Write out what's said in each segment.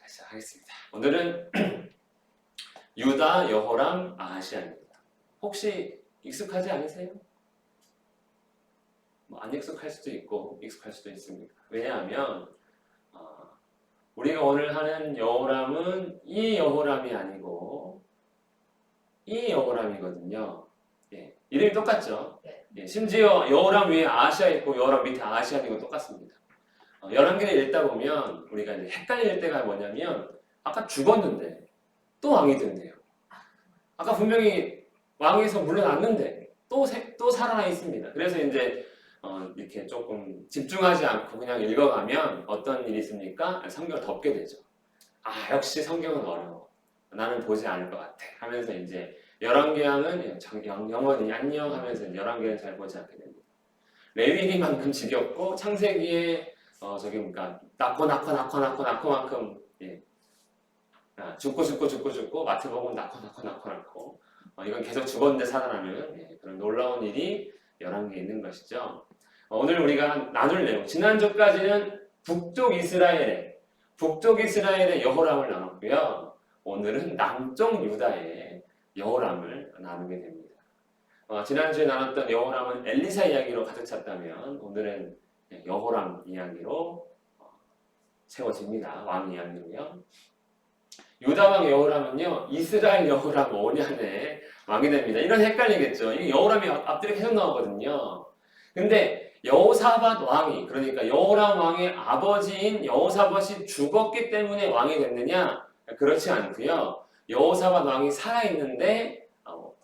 시작하겠습니다. 오늘은 유다, 여호람, 아하시아입니다. 혹시 익숙하지 않으세요? 안 익숙할 수도 있고 익숙할 수도 있습니다. 왜냐하면 우리가 오늘 하는 여호람은 이 여호람이 아니고 이 여호람이거든요. 예, 이름이 똑같죠? 예, 심지어 여호람 위에 아하시아 있고 여호람 밑에 아하시아 있는 건 똑같습니다. 열왕기를 읽다 보면 우리가 이제 헷갈릴 때가 뭐냐면 아까 죽었는데 또 왕이 된대요. 아까 분명히 왕에서 물러났는데 또 살아나 있습니다. 그래서 이제 이렇게 조금 집중하지 않고 그냥 읽어가면 어떤 일이 있습니까? 성경을 덮게 되죠. 아, 역시 성경은 어려워. 나는 보지 않을 것 같아. 하면서 이제 열왕기왕은 영원히 안녕 하면서 열왕기는 잘 보지 않게 됩니다. 레위기만큼 지겹고 창세기에 저기 그러니까 낳고만큼 예. 죽고 마태복음 낳고 이건 계속 죽었는데 살아나는 예, 그런 놀라운 일이 열왕기에 있는 것이죠. 오늘 우리가 나눌 내용 지난주까지는 북쪽 이스라엘의 여호람을 나눴고요. 오늘은 남쪽 유다의 여호람을 나누게 됩니다. 지난주에 나눴던 여호람은 엘리사 이야기로 가득 찼다면 오늘은 여호람 이야기로 채워집니다. 왕 이야기로요. 유다왕 여호람은요, 이스라엘 여호람 5년에 왕이 됩니다. 이런 헷갈리겠죠. 이 여호람이 앞뒤로 계속 나오거든요. 근데 여호사밧 왕이, 그러니까 여호람 왕의 아버지인 여호사밧이 죽었기 때문에 왕이 됐느냐? 그렇지 않고요. 여호사밧 왕이 살아있는데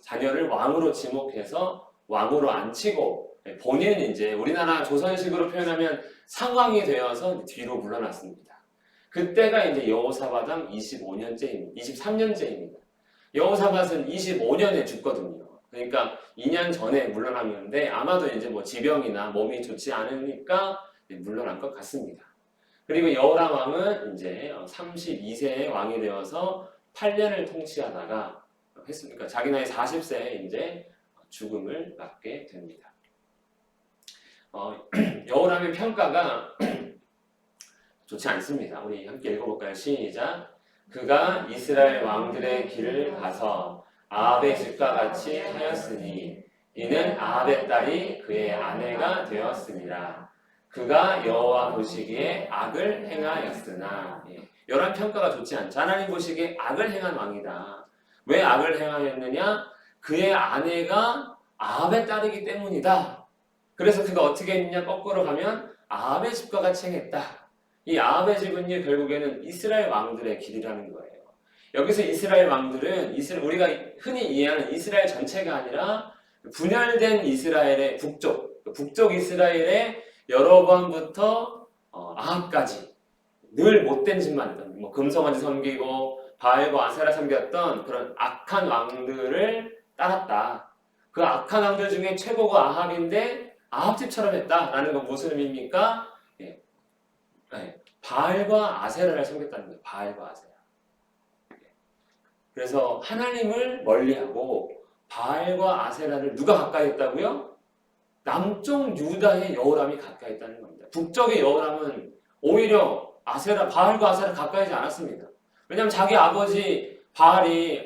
자녀를 왕으로 지목해서 왕으로 앉히고 본인은 이제 우리나라 조선식으로 표현하면 상왕이 되어서 뒤로 물러났습니다. 그때가 이제 여호사밧왕 23년째입니다. 여호사밧은 25년에 죽거든요. 그러니까 2년 전에 물러났는데 아마도 이제 뭐 지병이나 몸이 좋지 않으니까 물러난 것 같습니다. 그리고 여호람 왕은 이제 32세에 왕이 되어서 8년을 통치하다가 했으니까 자기 나이 40세에 이제 죽음을 맞게 됩니다. 여호람의 평가가 좋지 않습니다. 우리 함께 읽어볼까요? 시작. 그가 이스라엘 왕들의 길을 가서 아합의 집과 같이 하였으니 이는 아합의 딸이 그의 아내가 되었습니다. 그가 여호와 보시기에 악을 행하였으나 여호람 평가가 좋지 않죠. 하나님 보시기에 악을 행한 왕이다. 왜 악을 행하였느냐? 그의 아내가 아합의 딸이기 때문이다. 그래서 그가 어떻게 했느냐? 거꾸로 가면 아합의 집과 같이 행했다. 이 아합의 집은요, 결국에는 이스라엘 왕들의 길이라는 거예요. 여기서 이스라엘 왕들은 우리가 흔히 이해하는 이스라엘 전체가 아니라 분열된 이스라엘의 북쪽 이스라엘의 여로보암부터 아합까지 늘 못된 짓만 했던, 뭐 금송아지 섬기고 바알과 아세라 섬겼던 그런 악한 왕들을 따랐다. 그 악한 왕들 중에 최고가 아합인데 아합집처럼 했다라는 건 무슨 의미입니까? 바알과 아세라를 섬겼다는 거예요. 바알과 아세라. 그래서 하나님을 멀리하고 바알과 아세라를 누가 가까이 했다고요? 남쪽 유다의 여호람이 가까이 했다는 겁니다. 북쪽의 여호람은 오히려 바알과 아세라 가까이 하지 않았습니다. 왜냐하면 자기 아버지 바알이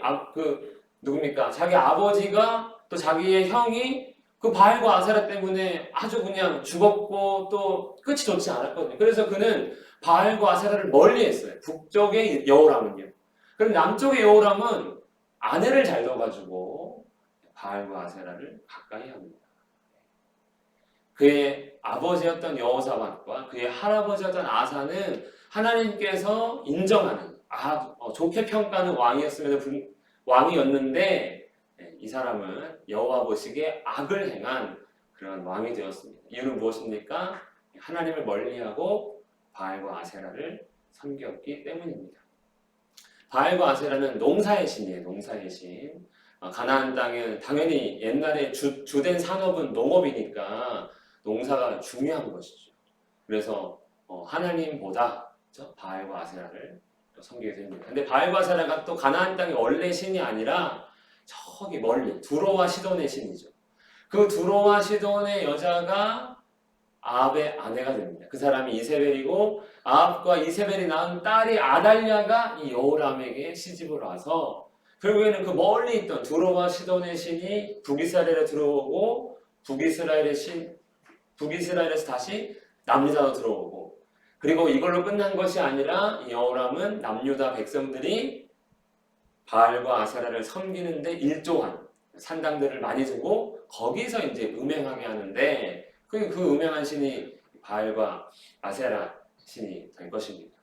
누굽니까? 자기 아버지가 또 자기의 형이 그 바알과 아세라 때문에 아주 그냥 죽었고 또 끝이 좋지 않았거든요. 그래서 그는 바알과 아세라를 멀리했어요. 북쪽의 여호람은요. 그럼 남쪽의 여호람은 아내를 잘 둬가지고 바알과 아세라를 가까이 합니다. 그의 아버지였던 여호사밧과 그의 할아버지였던 아사는 하나님께서 인정하는 좋게 평가하는 왕이었는데 이 사람은 여호와 보시기에 악을 행한 그런 왕이 되었습니다. 이유는 무엇입니까? 하나님을 멀리하고 바알과 아세라를 섬겼기 때문입니다. 바알과 아세라는 농사의 신이에요. 농사의 신. 가나안 땅은 당연히 옛날에 주된 산업은 농업이니까 농사가 중요한 것이죠. 그래서 하나님보다 바알과 아세라를 섬기게 됩니다. 근데 바알과 아세라가 또 가나안 땅의 원래 신이 아니라 저기 멀리 두로와 시돈의 신이죠. 그 두로와 시돈의 여자가 아합의 아내가 됩니다. 그 사람이 이세벨이고 아합과 이세벨이 낳은 딸이 아달랴가 이 여호람에게 시집을 와서 결국에는 그 멀리 있던 두로와 시돈의 신이 북이스라엘에 들어오고 북이스라엘에서 다시 남유다로 들어오고 그리고 이걸로 끝난 것이 아니라 이 여호람은 남유다 백성들이 바알과 아세라를 섬기는데 일조한 산당들을 많이 두고 거기서 이제 음행하게 하는데 그 음행한 신이 바알과 아세라 신이 될 것입니다.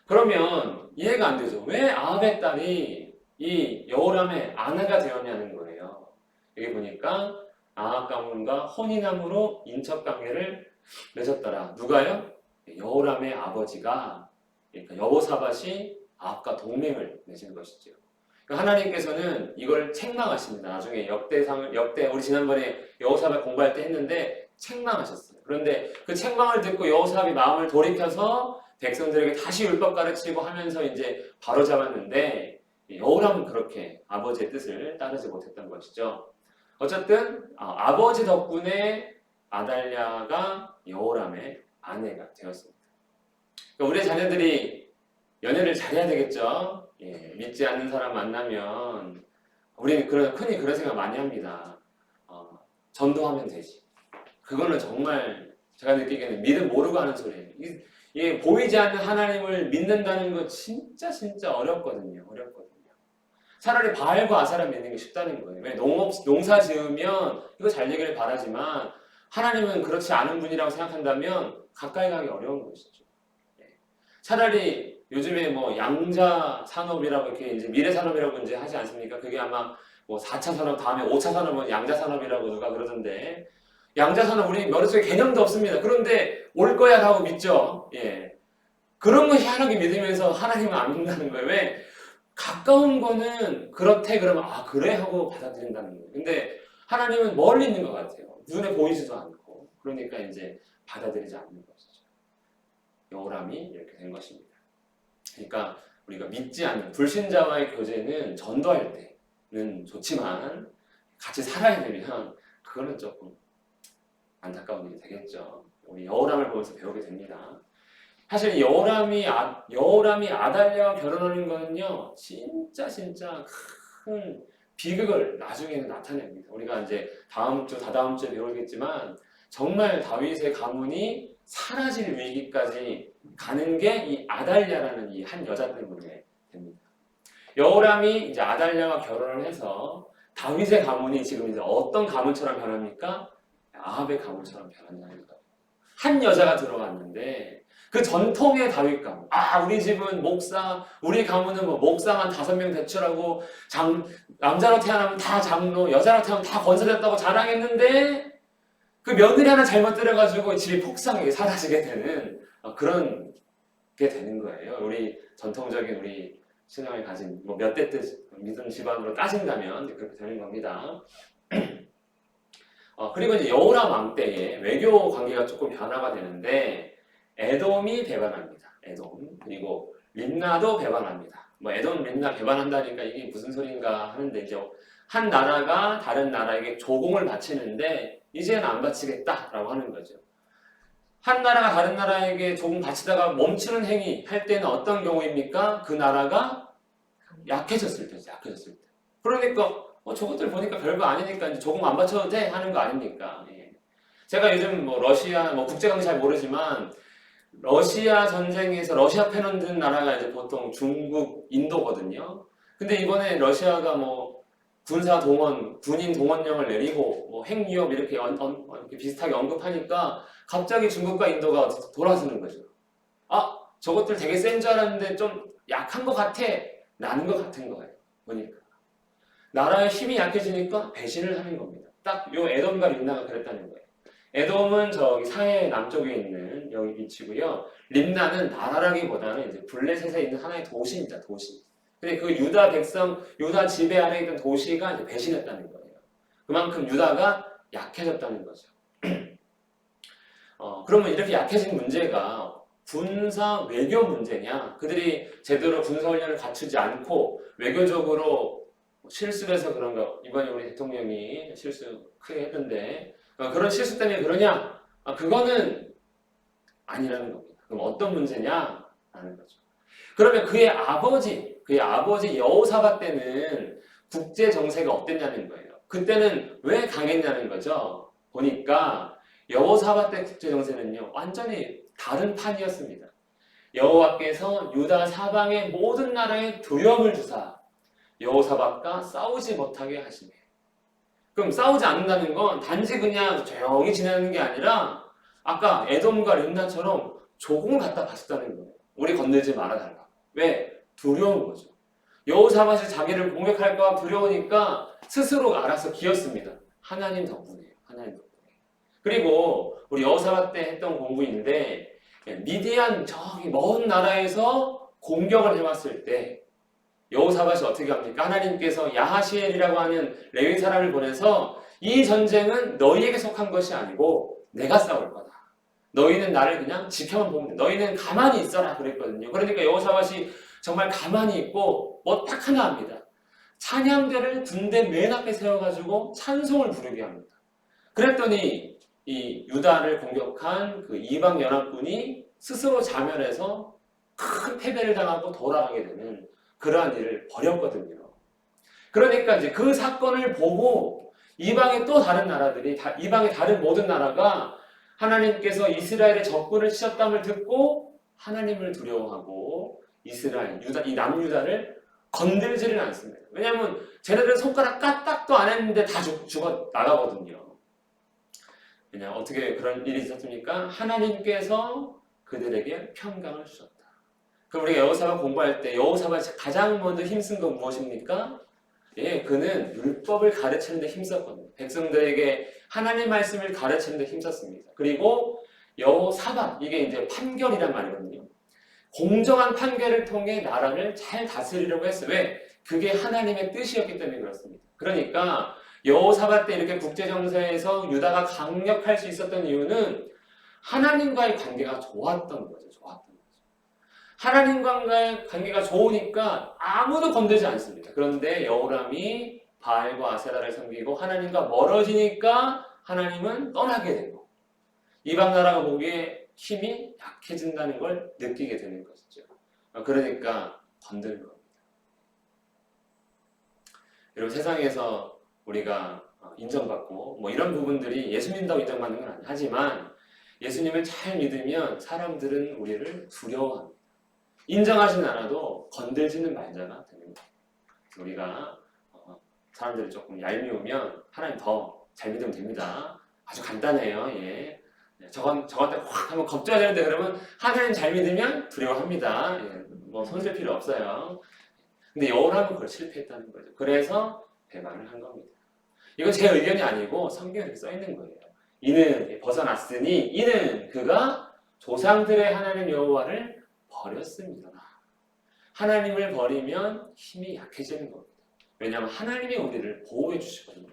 그러면 이해가 안 되죠. 왜 아합의 딸이 이 여호람의 아내가 되었냐는 거예요. 여기 보니까 아합 가문과 혼인함으로 인척 관계를 맺었더라. 누가요? 여호람의 아버지가 그러니까 여호사밧이 아합과 동맹을 맺은 것이죠. 그러니까 하나님께서는 이걸 책망하십니다. 나중에 역대 우리 지난번에 여호사밧 공부할 때 했는데 책망하셨어요. 그런데 그 책망을 듣고 여호사밧이 마음을 돌이켜서 백성들에게 다시 율법 가르치고 하면서 이제 바로잡았는데 여호람은 그렇게 아버지의 뜻을 따르지 못했던 것이죠. 어쨌든 아버지 덕분에 아달랴가 여호람의 아내가 되었습니다. 그러니까 우리 자녀들이 연애를 잘해야 되겠죠. 예, 믿지 않는 사람 만나면 우리는 흔히 그런 생각 많이 합니다. 전도하면 되지. 그거는 정말 제가 느끼기에는 믿음 모르고 하는 소리예요. 이게 보이지 않는 하나님을 믿는다는 거 진짜 어렵거든요. 차라리 바알과 아세라 믿는 게 쉽다는 거예요. 왜 농사 지으면 이거 잘 되기를 바라지만 하나님은 그렇지 않은 분이라고 생각한다면 가까이 가기 어려운 것이죠. 차라리 요즘에 뭐 양자 산업이라고 이렇게 이제 미래 산업이라고 이제 하지 않습니까? 그게 아마 뭐 4차 산업 다음에 5차 산업은 양자 산업이라고 누가 그러던데 양자 산업 우리 머릿속에 개념도 없습니다. 그런데 올 거야 라고 믿죠. 예. 그런 거 희한하게 믿으면서 하나님은 안 믿는다는 거예요. 왜? 가까운 거는 그렇대 그러면 그래 하고 받아들인다는 거예요. 근데 하나님은 멀리 있는 것 같아요. 눈에 보이지도 않고 그러니까 이제 받아들이지 않는 것이죠. 여호람이 이렇게 된 것입니다. 그러니까 우리가 믿지 않는 불신자와의 교제는 전도할 때는 좋지만 같이 살아야 되면 그거는 조금 안타까운 일이 되겠죠. 우리 여호람을 보면서 배우게 됩니다. 사실 여호람이 아달랴와 결혼하는 거는요 진짜 큰 비극을 나중에는 나타냅니다. 우리가 이제 다음 주 다다음 주에 배우겠지만 정말 다윗의 가문이 사라질 위기까지 가는 게 이 아달랴라는 이 한 여자 때문에 됩니다. 여호람이 이제 아달랴와 결혼을 해서 다윗의 가문이 지금 이제 어떤 가문처럼 변합니까? 아합의 가문처럼 변한다는 거예요. 한 여자가 들어왔는데 그 전통의 다윗 가문. 우리 집은 목사, 우리 가문은 뭐 목사만 5명 배출하고 남자로 태어나면 다 장로, 여자로 태어나면 다 권사됐다고 자랑했는데 그 며느리 하나 잘못 들여가지고 집이 폭삭하게 사라지게 되는 그런 게 되는 거예요. 우리 전통적인 우리 신앙을 가진 뭐 몇 대 뜻 믿음 집안으로 따진다면 그렇게 되는 겁니다. 그리고 이제 여호람 왕 때에 외교 관계가 조금 변화가 되는데 에돔이 배반합니다. 에돔 그리고 림나도 배반합니다. 뭐 에돔, 림나 배반한다니까 이게 무슨 소린가 하는데 이제 한 나라가 다른 나라에게 조공을 바치는데 이제는 안 바치겠다라고 하는 거죠. 한 나라가 다른 나라에게 조공 바치다가 멈추는 행위 할 때는 어떤 경우입니까? 그 나라가 약해졌을 때죠. 약해졌을 때. 그러니까 저것들 보니까 별거 아니니까 이제 조공 안 바쳐도 돼 하는 거 아닙니까? 예. 제가 요즘 뭐 러시아 국제관계 잘 모르지만 러시아 전쟁에서 러시아 편을 든 나라가 이제 보통 중국, 인도거든요. 근데 이번에 러시아가 뭐 군인 동원령을 내리고 뭐 핵위협 이렇게 비슷하게 언급하니까 갑자기 중국과 인도가 돌아서는 거죠. 저것들 되게 센 줄 알았는데 좀 약한 것 같아. 나는 것 같은 거예요. 보니까. 나라의 힘이 약해지니까 배신을 하는 겁니다. 딱 요 에돔과 림나가 그랬다는 거예요. 에돔은 저기 사해 남쪽에 있는 여기 위치고요. 림나는 나라라기보다는 이제 블레셋에 있는 하나의 도시입니다. 도시. 근데 그 유다 지배 아래 있던 도시가 이제 배신했다는 거예요. 그만큼 유다가 약해졌다는 거죠. 그러면 이렇게 약해진 문제가 군사 외교 문제냐? 그들이 제대로 군사 훈련을 갖추지 않고 외교적으로 실수를 해서 그런가? 이번에 우리 대통령이 실수 크게 했는데 그런 실수 때문에 그러냐? 그거는 아니라는 겁니다. 그럼 어떤 문제냐? 라는 거죠. 그러면 그의 아버지 여호사밧 때는 국제 정세가 어땠냐는 거예요. 그때는 왜 강했냐는 거죠. 보니까 여호사밧 때 국제 정세는요, 완전히 다른 판이었습니다. 여호와께서 유다 사방의 모든 나라에 두려움을 주사 여호사밧과 싸우지 못하게 하시네. 그럼 싸우지 않는다는 건 단지 그냥 조용히 지내는 게 아니라 아까 에돔과 림나처럼 조공을 갖다 바쳤다는 거예요. 우리 건들지 말아달라. 왜? 두려운 거죠. 여호사밧이 자기를 공격할까 두려우니까 스스로 알아서 기었습니다. 하나님 덕분이에요. 하나님 덕분에. 그리고 우리 여호사밧 때 했던 공부인데 미디안 저기 먼 나라에서 공격을 해왔을 때 여호사밧이 어떻게 합니까? 하나님께서 야하시엘이라고 하는 레위 사람을 보내서 이 전쟁은 너희에게 속한 것이 아니고 내가 싸울 거다. 너희는 나를 그냥 지켜만 보면 돼. 너희는 가만히 있어라 그랬거든요. 그러니까 여호사밧이 정말 가만히 있고 뭐 딱 하나 합니다. 찬양대를 군대 맨 앞에 세워가지고 찬송을 부르게 합니다. 그랬더니 이 유다를 공격한 그 이방 연합군이 스스로 자멸해서 큰 패배를 당하고 돌아가게 되는 그러한 일을 벌였거든요. 그러니까 이제 그 사건을 보고 이방의 또 다른 나라들이 이방의 다른 모든 나라가 하나님께서 이스라엘의 적군을 치셨담을 듣고 하나님을 두려워하고 이스라엘, 유다, 이 남유다를 건들지를 않습니다. 왜냐하면 쟤네들은 손가락 까딱도 안 했는데 다 죽어 나가거든요. 그냥 어떻게 그런 일이 있었습니까? 하나님께서 그들에게 평강을 주셨다. 그럼 우리가 여호사밧 공부할 때 여호사밧이 가장 먼저 힘쓴 건 무엇입니까? 예, 그는 율법을 가르치는 데 힘썼거든요. 백성들에게 하나님 말씀을 가르치는 데 힘썼습니다. 그리고 여호사밧, 이게 이제 판결이란 말이거든요. 공정한 판결을 통해 나라를 잘 다스리려고 했어요. 왜? 그게 하나님의 뜻이었기 때문에 그렇습니다. 그러니까 여호사밧 때 이렇게 국제정세에서 유다가 강력할 수 있었던 이유는 하나님과의 관계가 좋았던 거죠. 하나님과의 관계가 좋으니까 아무도 건들지 않습니다. 그런데 여호람이 바알과 아세라를 섬기고 하나님과 멀어지니까 하나님은 떠나게 되고 이방 나라가 보기에 힘이 약해진다는 걸 느끼게 되는 것이죠. 그러니까 건드는 겁니다. 여러분, 세상에서 우리가 인정받고 뭐 이런 부분들이 예수 믿는다고 인정받는 건 아니에요. 하지만 예수님을 잘 믿으면 사람들은 우리를 두려워합니다. 인정하진 않아도 건들지는 말자가 되는 거예요. 우리가 사람들이 조금 얄미우면 하나님 더 잘 믿으면 됩니다. 아주 간단해요. 예. 저한테 확 한번 겁줘야 되는데 그러면 하나님 잘 믿으면 두려워합니다. 예. 뭐 손쓸 필요 없어요. 근데 여호람은 그걸 실패했다는 거죠. 그래서 배반을 한 겁니다. 이건 제 의견이 아니고 성경에 이렇게 써 있는 거예요. 이는 벗어났으니 이는 그가 조상들의 하나님 여호와를 버렸습니다. 하나님을 버리면 힘이 약해지는 겁니다. 왜냐하면 하나님이 우리를 보호해 주시거든요.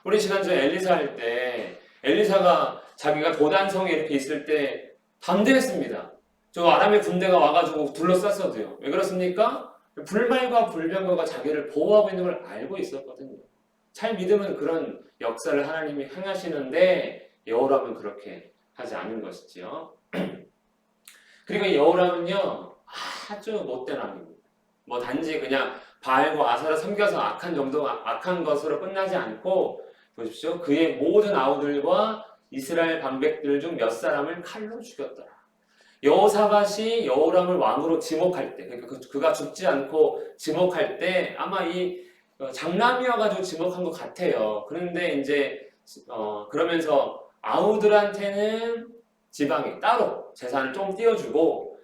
우리 지난주에 엘리사 할 때 엘리사가 자기가 도단성에 이렇게 있을 때 담대했습니다. 저 아람의 군대가 와가지고 둘러쌌어도요. 왜 그렇습니까? 불말과 불병거가 자기를 보호하고 있는 걸 알고 있었거든요. 잘 믿으면 그런 역사를 하나님이 행하시는데 여호람은 그렇게 하지 않은 것이지요. 그리고 여호람은요 아주 못된 왕입니다. 뭐 단지 그냥 바알과 아사를 섬겨서 악한 것으로 끝나지 않고 보십시오. 그의 모든 아우들과 이스라엘 방백들 중 몇 사람을 칼로 죽였더라. 여호사밧이 여호람을 왕으로 지목할 때, 그러니까 그가 죽지 않고 지목할 때 아마 이 장남이어가지고 지목한 것 같아요. 그런데 이제 그러면서 아우들한테는 지방에 따로 재산을 좀 띄워주고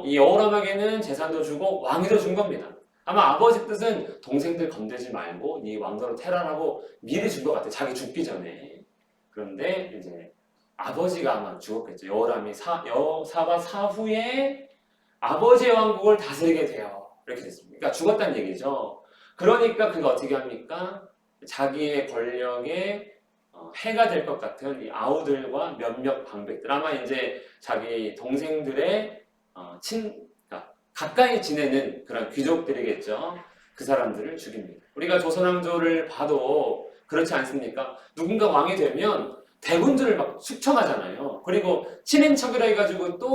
이 여호람에게는 재산도 주고 왕위도 준 겁니다. 아마 아버지 뜻은 동생들 건들지 말고 네 왕도로 테란하고 미리 준 것 같아요. 자기 죽기 전에. 그런데 이제 아버지가 아마 죽었겠죠. 여호람이 여호사밧 사후에 아버지의 왕국을 다스리게 돼요. 이렇게 됐습니다. 그러니까 죽었다는 얘기죠. 그러니까 그가 어떻게 합니까? 자기의 권력에 해가 될 것 같은 이 아우들과 몇몇 방백들, 아마 이제 자기 동생들의 그러니까 가까이 지내는 그런 귀족들이겠죠. 그 사람들을 죽입니다. 우리가 조선왕조를 봐도 그렇지 않습니까? 누군가 왕이 되면 대군주를 막 숙청하잖아요. 그리고 친인척이라 해가지고 또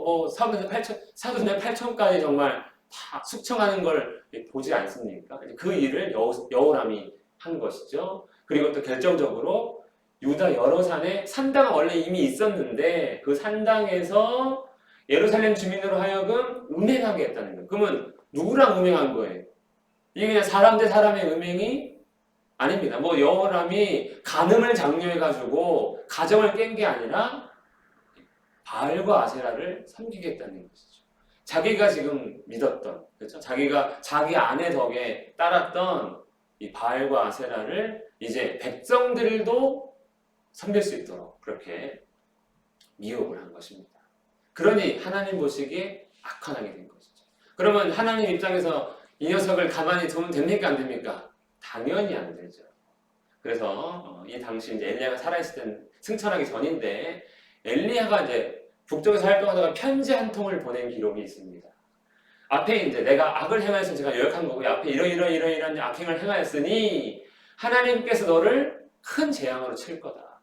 뭐 사도세자 8천까지 정말 다 숙청하는 걸 보지 않습니까? 그 일을 여호람이 한 것이죠. 그리고 또 결정적으로 유다 여러 산에 산당은 원래 이미 있었는데 그 산당에서 예루살렘 주민으로 하여금 음행하게 했다는 거예요. 그러면 누구랑 음행한 거예요? 이게 그냥 사람 대 사람의 음행이 아닙니다. 뭐 여호람이 간음을 장려해가지고 가정을 깬 게 아니라 바알과 아세라를 섬기겠다는 것이죠. 자기가 지금 믿었던, 그렇죠? 자기가 자기 아내 덕에 따랐던 이 바알과 아세라를 이제 백성들도 섬길 수 있도록 그렇게 미혹을 한 것입니다. 그러니 하나님 보시기에 악한하게 된 것이죠. 그러면 하나님 입장에서 이 녀석을 가만히 두면 됩니까? 안 됩니까? 당연히 안 되죠. 그래서 이 당시 이제 엘리야가 살아있을 때는 승천하기 전인데 엘리야가 이제 북쪽에서 활동하다가 편지 한 통을 보낸 기록이 있습니다. 앞에 이제 내가 악을 행하였으니 제가 요약한 거고 앞에 이런 악행을 행하였으니 하나님께서 너를 큰 재앙으로 칠 거다.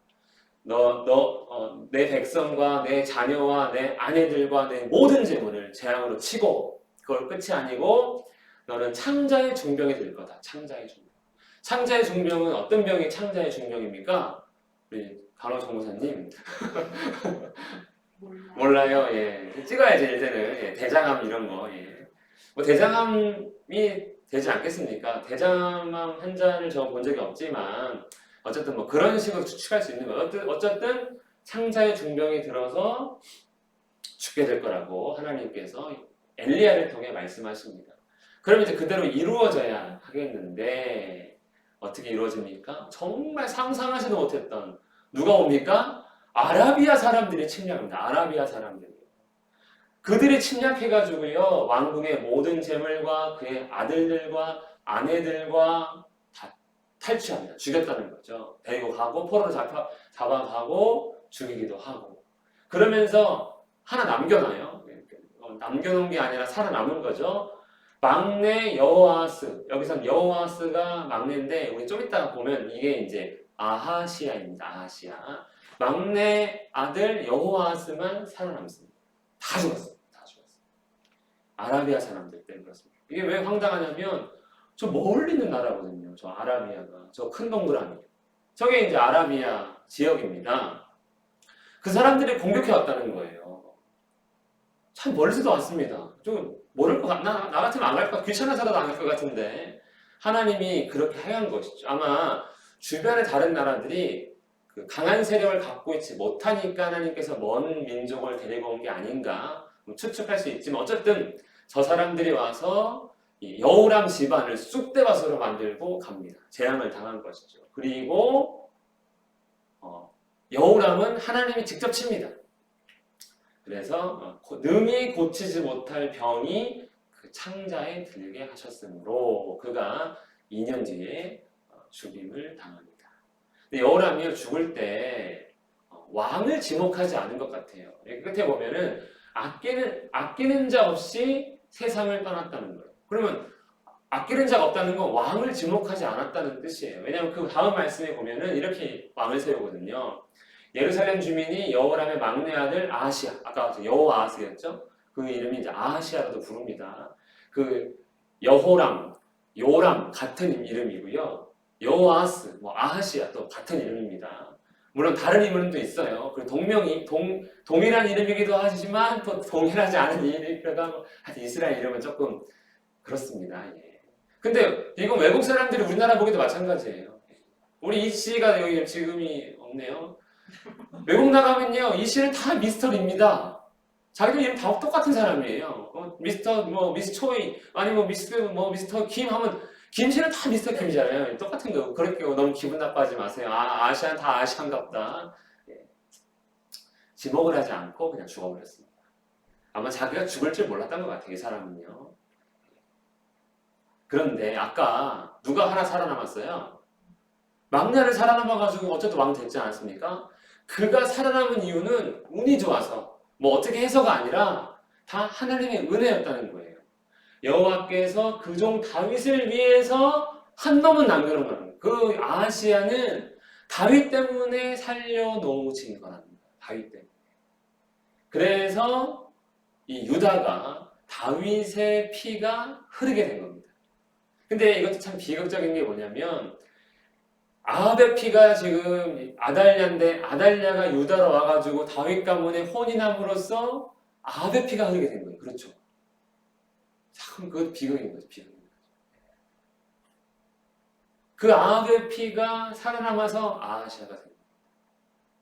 내 백성과 내 자녀와 내 아내들과 내 모든 재물을 재앙으로 치고 그걸 끝이 아니고 너는 창자의 중병이 될 거다. 창자의 중병. 창자의 중병은 어떤 병이 창자의 중병입니까? 우리 간호 정보사님 몰라요. 예, 찍어야지 일단은 예, 대장암 이런 거. 예. 뭐 대장암이 되지 않겠습니까? 대장암 환자를 저 본 적이 없지만 어쨌든 뭐 그런 식으로 추측할 수 있는 거예요. 어쨌든 창자의 중병이 들어서 죽게 될 거라고 하나님께서 엘리야를 통해 말씀하십니다. 그러면 이제 그대로 이루어져야 하겠는데 어떻게 이루어집니까? 정말 상상하지도 못했던 누가 옵니까? 아라비아 사람들이 침략합니다. 아라비아 사람들이. 그들이 침략해가지고요 왕궁의 모든 재물과 그의 아들들과 아내들과 다 탈취합니다. 죽였다는 거죠. 데리고 가고 포로로 잡아가고 죽이기도 하고. 그러면서 하나 남겨놔요. 남겨놓은 게 아니라 살아남은 거죠. 막내 여호아스, 여기선 여호아스가 막내인데 우리 좀 이따가 보면 이게 이제 아하시아입니다. 아하시아. 막내 아들 여호아스만 살아남습니다. 다 죽었어요. 다 죽었어요. 아라비아 사람들 때문에 그렇습니다. 이게 왜 황당하냐면 저 멀리 있는 나라거든요. 저 아라비아가. 저 큰 동그라미. 저게 이제 아라비아 지역입니다. 그 사람들이 공격해 왔다는 거예요. 참 멀리서도 왔습니다. 좀 모를 것 같나? 나 같으면 안 갈 것 같아. 귀찮아서라도 안 갈 것 같은데 하나님이 그렇게 하얀 것이죠. 아마 주변의 다른 나라들이 그 강한 세력을 갖고 있지 못하니까 하나님께서 먼 민족을 데리고 온 게 아닌가 추측할 수 있지만 어쨌든 저 사람들이 와서 이 여호람 집안을 쑥대밭으로 만들고 갑니다. 재앙을 당한 것이죠. 그리고 여호람은 하나님이 직접 칩니다. 그래서 능히 고치지 못할 병이 그 창자에 들게 하셨으므로 그가 2년 뒤에 죽임을 당합니다. 근데 여호람이 죽을 때 왕을 지목하지 않은 것 같아요. 끝에 보면은 아끼는 자 없이 세상을 떠났다는 거예요. 그러면 아끼는 자가 없다는 건 왕을 지목하지 않았다는 뜻이에요. 왜냐하면 그 다음 말씀에 보면은 이렇게 왕을 세우거든요. 예루살렘 주민이 여호람의 막내 아들 아하시아, 아까 여호아하스였죠? 그 이름이 이제 아하시아로도 부릅니다. 그 여호람, 요람 같은 이름이고요. 여호아하스, 아하시아 또 같은 이름입니다. 물론 다른 이름도 있어요. 그리고 동일한 이름이기도 하지만 또 동일하지 않은 이름이니까 이스라엘 이름은 조금 그렇습니다. 예. 근데 이건 외국 사람들이 우리나라 보기도 마찬가지예요. 우리 이 씨가 여기 지금이 없네요. 외국 나가면요, 이 씨는 다 미스터입니다. 자기들 이름 다 똑같은 사람이에요. 미스 초이, 아니면 미스터 김 하면, 김 씨는 다 미스터 김이잖아요. 똑같은 거. 그렇게 너무 기분 나빠하지 마세요. 아시아는 다 아시안갑다. 예. 지목을 하지 않고 그냥 죽어버렸습니다. 아마 자기가 죽을 줄 몰랐던 것 같아요, 이 사람은요. 그런데 아까 누가 하나 살아남았어요? 막내를 살아남아가지고 어쨌든 왕 됐지 않았습니까? 그가 살아남은 이유는 운이 좋아서 어떻게 해서가 아니라 다 하나님의 은혜였다는 거예요. 여호와께서 그 종 다윗을 위해서 한 놈은 남겨놓은 거예요. 그 아하시아는 다윗 때문에 살려놓으신 거랍니다. 다윗 때문에. 그래서 이 유다가 다윗의 피가 흐르게 된 겁니다. 근데 이것도 참 비극적인 게 뭐냐면 아합의 피가 지금 아달랴인데 아달랴가 유다로 와가지고 다윗 가문에 혼인함으로써 아합의 피가 흐르게 된 거예요. 그렇죠? 참 그것도 비극인 거죠. 비극인 거죠. 그 아합의 피가 살아남아서 아하시아가 된 거예요.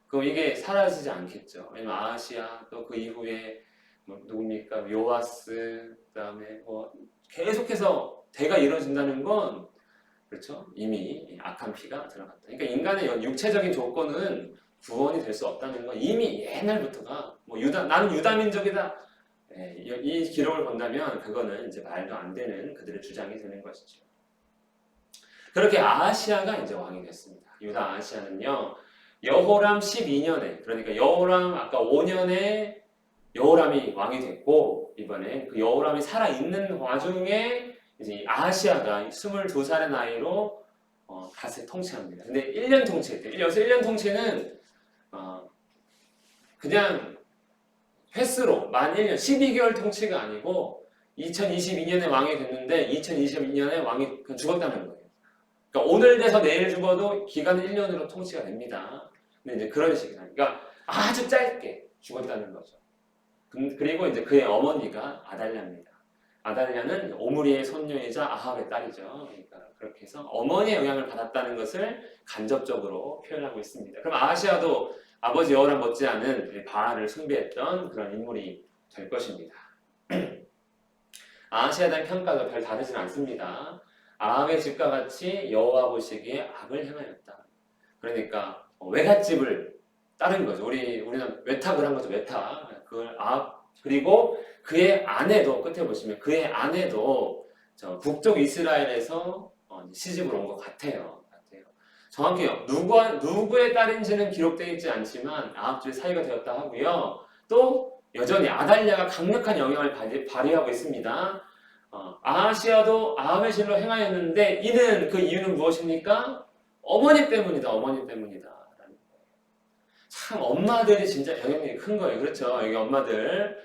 그럼 이게 사라지지 않겠죠. 왜냐면 아하시아 또 그 이후에 뭐 누굽니까? 요아스 그다음에 뭐 계속해서 대가 이루어진다는 건 그렇죠? 이미 악한 피가 들어갔다. 그러니까 인간의 육체적인 조건은 구원이 될 수 없다는 건 이미 옛날부터가 뭐 나는 유다 민족이다. 이 기록을 본다면 그거는 이제 말도 안 되는 그들의 주장이 되는 것이죠. 그렇게 아하시아가 이제 왕이 됐습니다. 유다 아하시아는요. 여호람 12년에 그러니까 여호람 아까 5년에 여호람이 왕이 됐고 이번에 그 여호람이 살아 있는 와중에 이제 아하시아가 22살의 나이로 갓을 통치합니다. 근데 1년 통치했대요. 여기서 1년 통치는 그냥 횟수로 만 1년, 12개월 통치가 아니고 2022년에 왕이 됐는데 2022년에 왕이 그냥 죽었다는 거예요. 그러니까 오늘 돼서 내일 죽어도 기간은 1년으로 통치가 됩니다. 근데 이제 그런 식이다. 그러니까 아주 짧게 죽었다는 거죠. 그리고 이제 그의 어머니가 아달랴입니다. 아달랴는 오므리의 손녀이자 아합의 딸이죠. 그러니까 그렇게 해서 어머니의 영향을 받았다는 것을 간접적으로 표현하고 있습니다. 그럼 아하시아도 아버지 여호람 못지않은 바알을 숭배했던 그런 인물이 될 것입니다. 아하시아에 대한 평가가 별 다르진 않습니다. 아합의 집과 같이 여호와 보시기에 악을 행하였다. 그러니까 외갓집을 따른 거죠. 우리는 외탁을 한 거죠. 외탁. 그걸 그리고 그의 아내도 끝에 보시면 그의 아내도 북쪽 이스라엘에서 시집을 온 것 같아요. 정확히 누구의 딸인지는 기록되어 있지 않지만 아합들의 사이가 되었다 하고요. 또 여전히 아달랴가 강력한 영향을 발휘하고 있습니다. 아하시아도 아합의 실로 행하였는데 이는 그 이유는 무엇입니까? 어머니 때문이다. 어머니 때문이다. 참 엄마들이 진짜 영향력이 큰 거예요. 그렇죠? 여기 엄마들.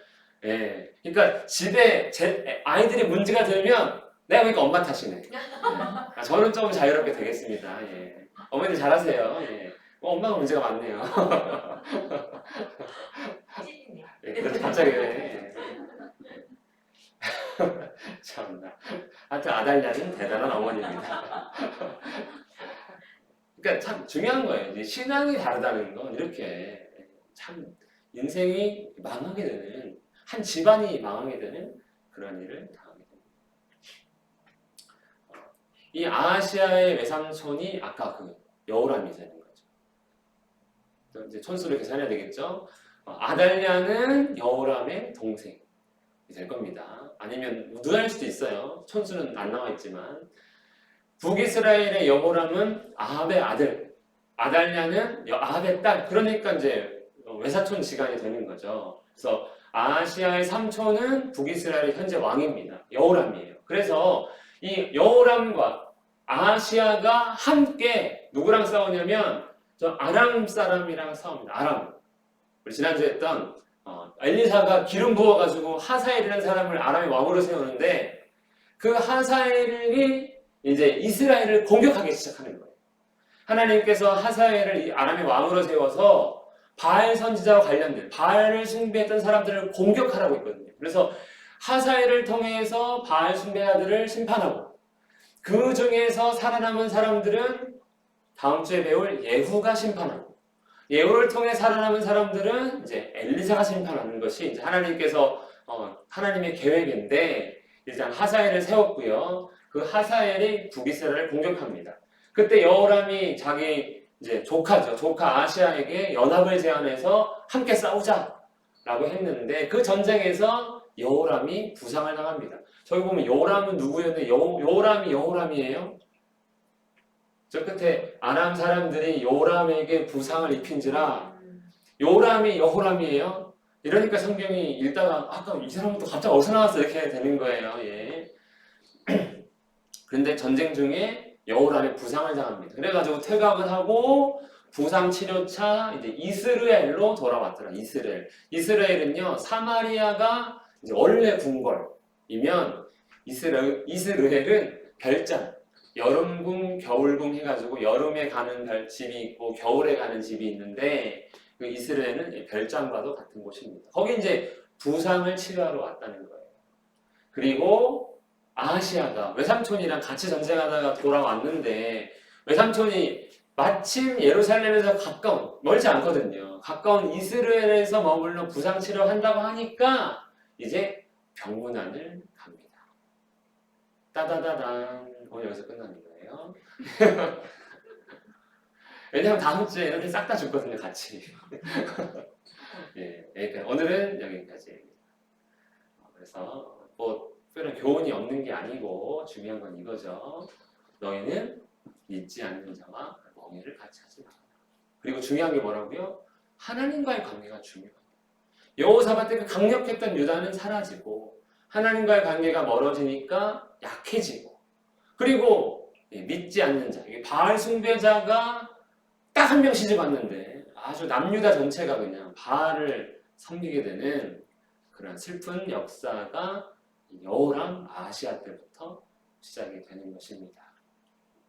예. 그러니까 집에 아이들이 문제가 되면 내가 보니까 엄마 탓이네. 예. 저는 좀 자유롭게 되겠습니다. 예. 어머니들 잘하세요. 예. 엄마가 문제가 많네요. 예, 갑자기 왜? 참나. 하여튼 아달랴는 대단한 어머니입니다. 그러니까 참 중요한 거예요. 이제 신앙이 다르다는 건 이렇게 참 인생이 망하게 되는 한 집안이 망하게 되는 그런 일을 당하게 됩니다. 이 아하시아의 외삼촌이 아까 그 여호람이 되는 거죠. 또 이제 촌수를 계산해야 되겠죠. 아달랴는 여호람의 동생이 될 겁니다. 아니면 누나일 수도 있어요. 촌수는 안 나와 있지만. 북이스라엘의 여호람은 아합의 아들, 아달랴는 아합의 딸. 그러니까 이제 외사촌 지간이 되는 거죠. 그래서 아하시아의 삼촌은 북이스라엘의 현재 왕입니다. 여호람이에요. 그래서 이 여호람과 아하시아가 함께 누구랑 싸우냐면 저 아람 사람이랑 싸웁니다. 아람. 우리 지난주에 했던 엘리사가 기름 부어가지고 하사엘이라는 사람을 아람의 왕으로 세우는데 그 하사엘이 이제 이스라엘을 공격하기 시작하는 거예요. 하나님께서 하사엘을 아람의 왕으로 세워서 바알 선지자와 관련된 바알을 숭배했던 사람들을 공격하라고 했거든요. 그래서 하사엘을 통해서 바알 숭배자들을 심판하고 그 중에서 살아남은 사람들은 다음 주에 배울 예후가 심판하고 예후를 통해 살아남은 사람들은 이제 엘리사가 심판하는 것이 이제 하나님께서 하나님의 계획인데 일단 하사엘을 세웠고요. 그 하사엘이 북이스라엘을 공격합니다. 그때 여호람이 자기 이제 조카죠. 조카 아시아에게 연합을 제안해서 함께 싸우자라고 했는데 그 전쟁에서 여호람이 부상을 당합니다. 저기 보면 여호람은 누구였는데 여호람이에요. 저 끝에 아람 사람들이 여호람에게 부상을 입힌지라 여호람이 여호람이에요. 이러니까 성경이 읽다가 아까 이 사람은 또 갑자기 어디서 나왔어 이렇게 되는 거예요. 예. 그런데 전쟁 중에 여호람이 부상을 당합니다. 그래가지고 퇴각을 하고 부상 치료차 이제 이스라엘로 돌아왔더라. 이스라엘은요 사마리아가 이제 원래 궁궐이면 이스라엘은 별장, 여름궁, 겨울궁 해가지고 여름에 가는 집이 있고 겨울에 가는 집이 있는데 그 이스라엘은 별장과도 같은 곳입니다. 거기 이제 부상을 치료하러 왔다는 거예요. 그리고 아하시아가 외삼촌이랑 같이 전쟁하다가 돌아왔는데 외삼촌이 마침 예루살렘에서 가까운, 멀지 않거든요. 가까운 이스라엘에서 머물러 부상 치료한다고 하니까 이제 병문안을 갑니다. 따다다단. 오늘 여기서 끝나는 거예요. 왜냐면 다음 주에 이렇게 싹 다 죽거든요, 같이. 예, 그러니까 오늘은 여기까지입니다. 그래서 뭐 특별한 교훈이 없는 게 아니고 중요한 건 이거죠. 너희는 믿지 않는 자와 멍에를 같이 하지 마라. 그리고 중요한 게 뭐라고요? 하나님과의 관계가 중요합니다. 여호사밧 때 그 강력했던 유다는 사라지고 하나님과의 관계가 멀어지니까 약해지고 그리고 믿지 않는 자, 바알 숭배자가 딱 한 명 시집왔는데 아주 남유다 전체가 그냥 바알을 섬기게 되는 그런 슬픈 역사가 여호람 아하시아 때부터 시작이 되는 것입니다.